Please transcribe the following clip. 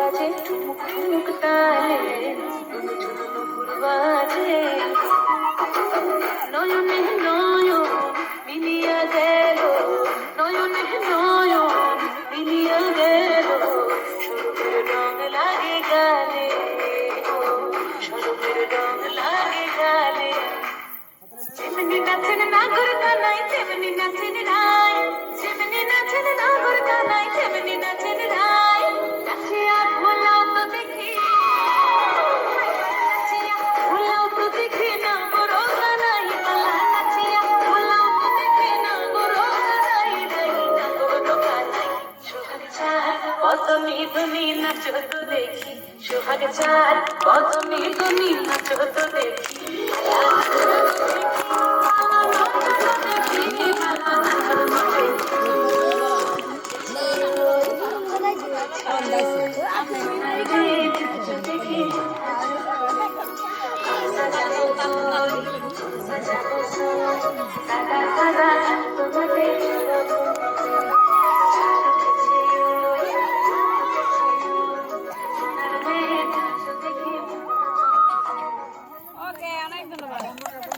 বাজে ঠুমুক ঠুমুক তালে ঝুনুর নুপুর বাজে নয়নে নয়ন মিলিয়া গেল নয়নে নয়ন মিলিয়া গেল সরুদের রং লাগে গালে সরুদের রং লাগে গালে যেমনি নাচেন নাগর কানাই তেমনি নাচেন রায় যেমনি নাচেন নাগর কানাই তেমনি নাচেন রায় নাচিয়া ভোলাও তো দেখি নাচিয়া ভোলাও তো দেখি না বড় কানাই পালা নাচিয়া ভোলাও তো দেখি না বড় কানাই লাই না বড় কানাই সোহাগ চাঁদ কত মিদুনি নাচো তো দেখি সোহাগ চাঁদ কত মিদুনি নাচো তো দেখি Sada sada